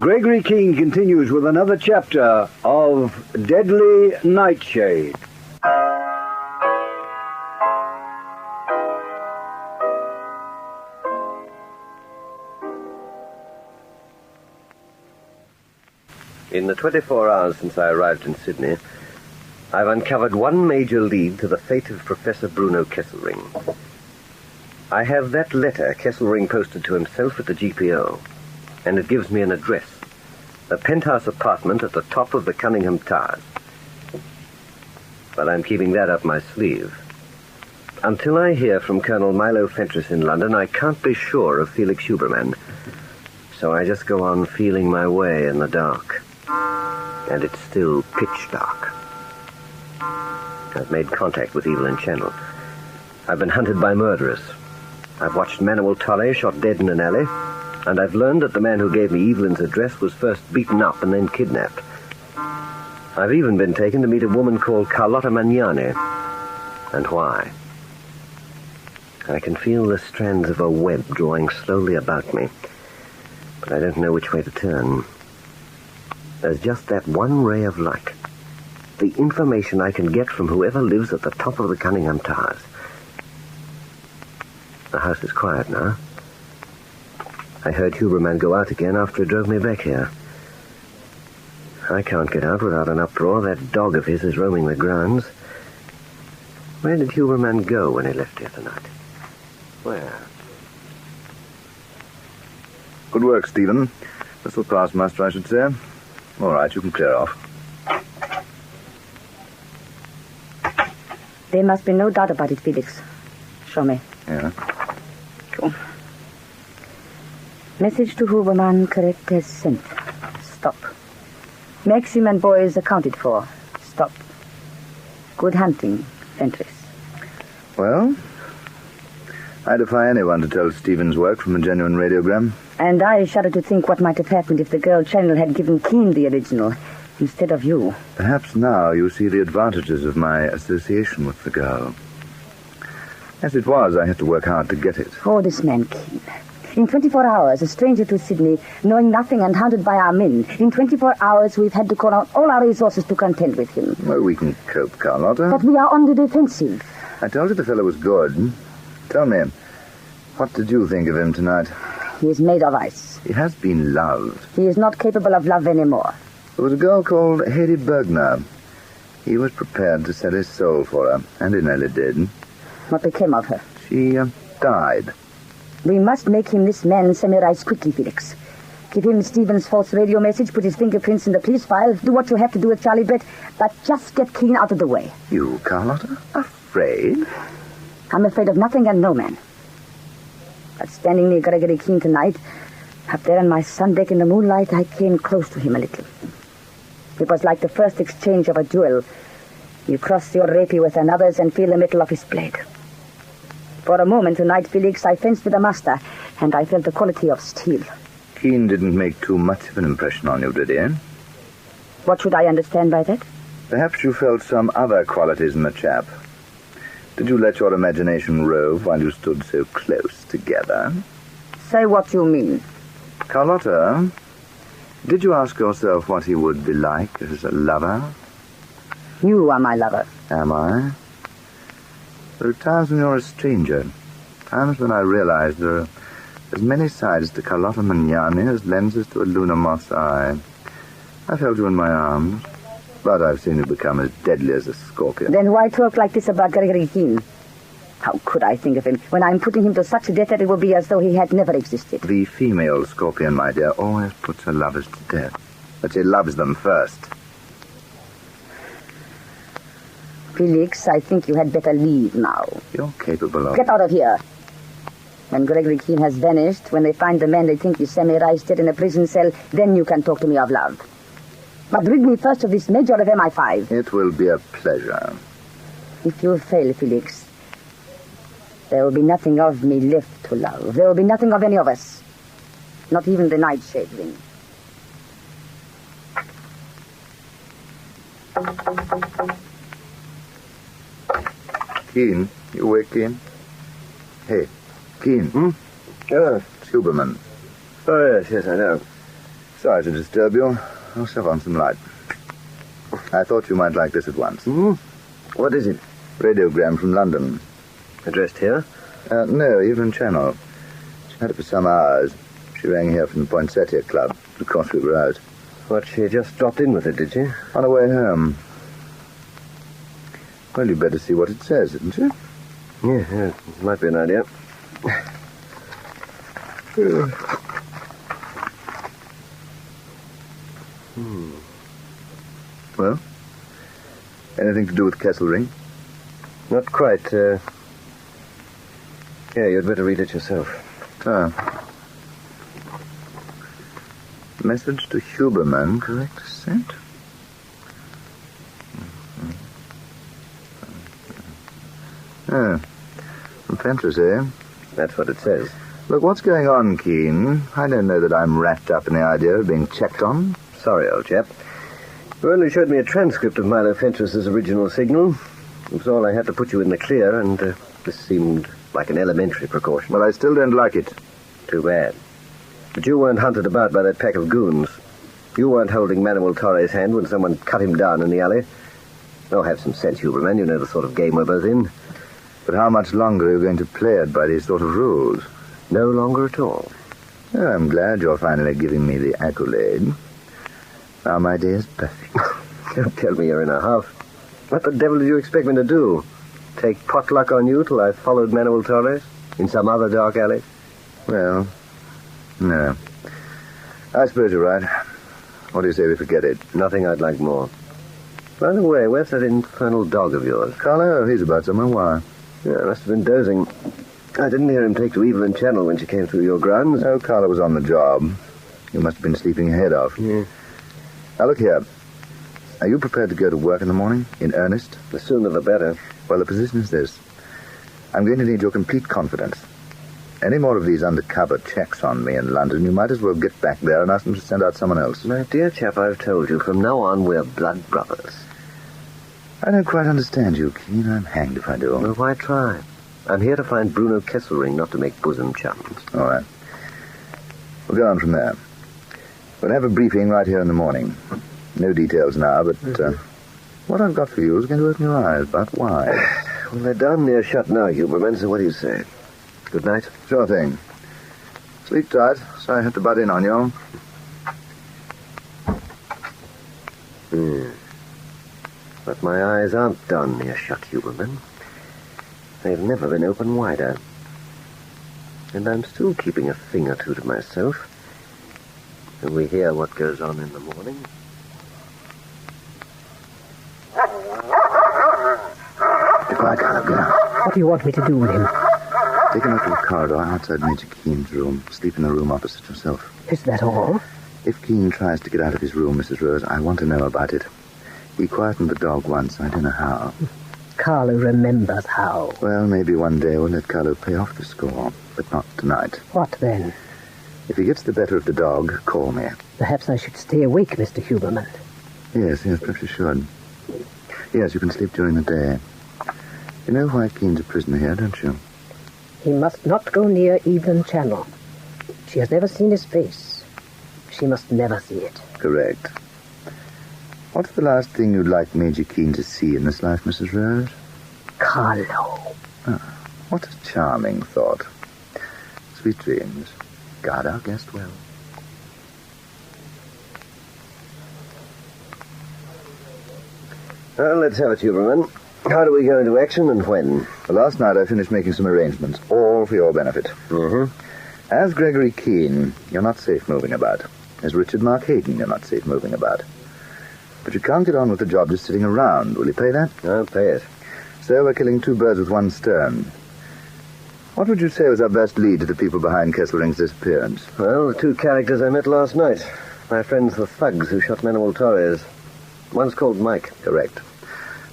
Gregory Keene continues with another chapter of Deadly NightShade. In the 24 hours since I arrived in Sydney, I've uncovered one major lead to the fate of Professor Bruno Kesselring. I have that letter Kesselring posted to himself at the GPO, and it gives me an address, a penthouse apartment at the top of the Cunningham Towers. But I'm keeping that up my sleeve. Until I hear from Colonel Milo Fentress in London, I can't be sure of Felix Huberman. So I just go on feeling my way in the dark. And it's still pitch dark. I've made contact with Evelyn Channel. I've been hunted by murderers. I've watched Manuel Tolle shot dead in an alley, and I've learned that the man who gave me Evelyn's address was first beaten up and then kidnapped. I've even been taken to meet a woman called Carlotta Magnani. And why? I can feel the strands of a web drawing slowly about me, but I don't know which way to turn. There's just that one ray of light. The information I can get from whoever lives at the top of the Cunningham Towers. The house is quiet now. I heard Huberman go out again after he drove me back here. I can't get out without an uproar. That dog of his is roaming the grounds. Where did Huberman go when he left here tonight? Where? Good work, Stephen. This will pass muster, I should say. All right, you can clear off. There must be no doubt about it, Felix. Show me. Yeah. Cool. Message to Huberman, correct as sent. Stop. Maxim and boys accounted for. Stop. Good hunting, Fentress. Well, I defy anyone to tell Stephen's work from a genuine radiogram. And I shudder to think what might have happened if the girl Channel had given Keene the original instead of you. Perhaps now you see the advantages of my association with the girl. As it was, I had to work hard to get it. Oh, this man Keene. In 24 hours, a stranger to Sydney, knowing nothing and hounded by our men. In 24 hours, we've had to call out all our resources to contend with him. Well, we can cope, Carlotta. But we are on the defensive. I told you the fellow was good. Tell me, what did you think of him tonight? He is made of ice. He has been loved. He is not capable of love anymore. There was a girl called Hayley Bergner. He was prepared to sell his soul for her, and he nearly did. What became of her? She died. We must make him this man semi-rise quickly, Felix. Give him Stephen's false radio message, put his fingerprints in the police file, do what you have to do with Charlie Brett, but just get Keene out of the way. You, Carlotta? Afraid? I'm afraid of nothing and no man. But standing near Gregory Keene tonight, up there on my sun deck in the moonlight, I came close to him a little. It was like the first exchange of a duel. You cross your rapier with another's and feel the metal of his blade. For a moment tonight, Felix, I fenced with the master, and I felt the quality of steel. Keene didn't make too much of an impression on you, did he? What should I understand by that? Perhaps you felt some other qualities in the chap. Did you let your imagination rove while you stood so close together? Say what you mean. Carlotta, did you ask yourself what he would be like as a lover? You are my lover. Am I? There are times when you're a stranger. Times when I realize there are as many sides to Carlotta Magnani as lenses to a lunar moth's eye. I've held you in my arms, but I've seen you become as deadly as a scorpion. Then why talk like this about Gregory Keene? How could I think of him when I'm putting him to such a death that it will be as though he had never existed? The female scorpion, my dear, always puts her lovers to death. But she loves them first. Felix, I think you had better leave now. You're capable of... Get out of here. When Gregory Keene has vanished, when they find the man they think is semi-rise dead in a prison cell, then you can talk to me of love. But rid me first of this major of MI5. It will be a pleasure. If you fail, Felix, there will be nothing of me left to love. There will be nothing of any of us. Not even the NightShade ring. Keene, you awake, Keene? Hey, Keene. Oh, It's Huberman. yes, I know. Sorry to disturb you. I'll shove on some light. I thought you might like this at once. What is it? Radiogram from London. Addressed here? No, Evelyn Channel. She had it for some hours. She rang here from the Poinsettia Club. Of course, we were out. What, she just dropped in with it, did she? On her way home. Well, you'd better see what it says, hadn't you? Yeah, might be an idea. Well, anything to do with Kesselring? Not quite. Yeah, you'd better read it yourself. Message to Huberman, correct? Sent? From Fentress, eh? That's what it says. Look, what's going on, Keene? I don't know that I'm wrapped up in the idea of being checked on. Sorry, old chap. You only showed me a transcript of Milo Fentress's original signal. It was all I had to put you in the clear, and this seemed like an elementary precaution. Well, I still don't like it. Too bad. But you weren't hunted about by that pack of goons. You weren't holding Manuel Torres' hand when someone cut him down in the alley. Oh, have some sense, Huberman. You know the sort of game we're both in. But how much longer are you going to play it by these sort of rules? No longer at all. Oh, I'm glad you're finally giving me the accolade. Now my day is perfect. Don't tell me you're in a huff. What the devil did you expect me to do? Take potluck on you till I followed Manuel Torres? In some other dark alley? Well, no. I suppose you're right. What do you say we forget it? Nothing I'd like more. By the way, where's that infernal dog of yours? Carlo, he's about somewhere. Why? Yeah, I must have been dozing. I didn't hear him take to Evelyn Channel when she came through your grounds. Oh, Carlo was on the job. You must have been sleeping your head off. Yeah. Now, look here. Are you prepared to go to work in the morning? In earnest? The sooner the better. Well, the position is this. I'm going to need your complete confidence. Any more of these undercover checks on me in London, you might as well get back there and ask them to send out someone else. My dear chap, I've told you, from now on we're blood brothers. I don't quite understand you, Keene. I'm hanged if I do. Well, why try? I'm here to find Bruno Kesselring, not to make bosom chums. All right. We'll go on from there. We'll have a briefing right here in the morning. No details now, but what I've got for you is going to open your eyes about why. Well, they're darn near shut now, Huberman, so what do you say? Good night. Sure thing. Sleep tight. Sorry I had to butt in on you. But my eyes aren't darn near shut, Huberman. They've never been open wider. And I'm still keeping a thing or two to myself. And we hear what goes on in the morning. Be quiet, Carlo. Get out. What do you want me to do with him? Take him up to the corridor outside Major Keene's room. Sleep in the room opposite yourself. Is that all? If Keene tries to get out of his room, Mrs. Rose, I want to know about it. He quietened the dog once. I don't know how. Carlo remembers how. Well, maybe one day we'll let Carlo pay off the score, but not tonight. What then? If he gets the better of the dog, call me. Perhaps I should stay awake, Mr. Huberman. Yes, perhaps you should. Yes, you can sleep during the day. You know why Keene's a prisoner here, don't you? He must not go near Evelyn Channel. She has never seen his face. She must never see it. Correct. What's the last thing you'd like Major Keene to see in this life, Mrs. Rose? Carlo. What a charming thought. Sweet dreams. Guard our guest well. Well, let's have it, Huberman. How do we go into action and when? Well, last night I finished making some arrangements, all for your benefit. As Gregory Keene, you're not safe moving about. As Richard Mark Hayden, you're not safe moving about. But you can't get on with the job just sitting around. Will you pay that? I'll pay it. So we're killing two birds with one stone. What would you say was our best lead to the people behind Kesselring's disappearance? Well, the two characters I met last night. My friends, the thugs who shot Manuel Torres. One's called Mike. Correct.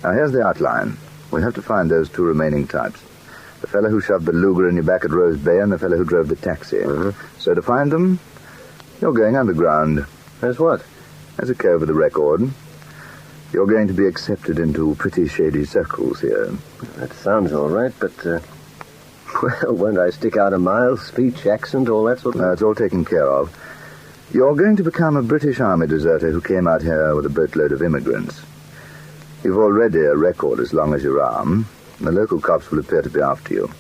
Now, here's the outline. We have to find those two remaining types. The fellow who shoved the Luger in your back at Rose Bay and the fellow who drove the taxi. So to find them, you're going underground. As what? As a cove of the record. You're going to be accepted into pretty shady circles here. That sounds all right, but, well, won't I stick out a mile? Speech, accent, all that sort of thing? It's all taken care of. You're going to become a British Army deserter who came out here with a boatload of immigrants. You've already a record as long as your arm, and the local cops will appear to be after you.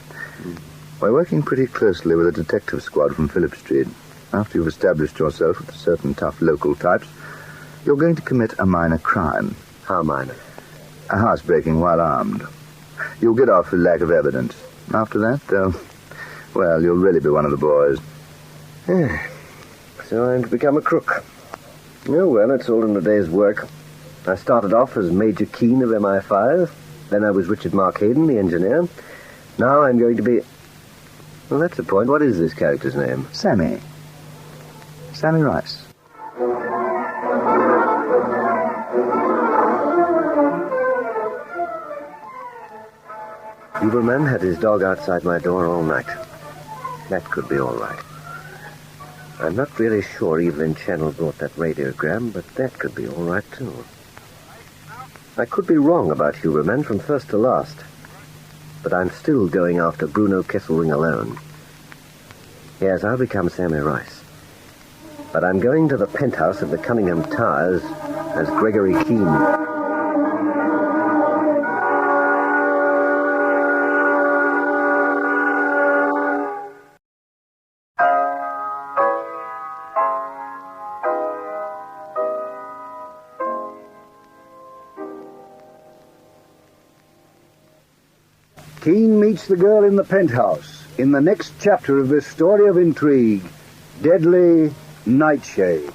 We're working pretty closely with a detective squad from Phillip Street. After you've established yourself with certain tough local types, you're going to commit a minor crime. How minor? A housebreaking while armed. You'll get off for lack of evidence. After that, well, you'll really be one of the boys. So I'm to become a crook. Oh, well, it's all in a day's work. I started off as Major Keane of MI5. Then I was Richard Mark Hayden, the engineer. Now I'm going to be... Well, that's the point. What is this character's name? Sammy. Sammy Rice. Huberman had his dog outside my door all night. That could be all right. I'm not really sure Evelyn Channel brought that radiogram, but that could be all right, too. I could be wrong about Huberman from first to last, but I'm still going after Bruno Kesselring alone. Yes, I'll become Sammy Rice. But I'm going to the penthouse of the Cunningham Towers as Gregory Keane. Keane meets the girl in the penthouse in the next chapter of this story of intrigue, Deadly Nightshade.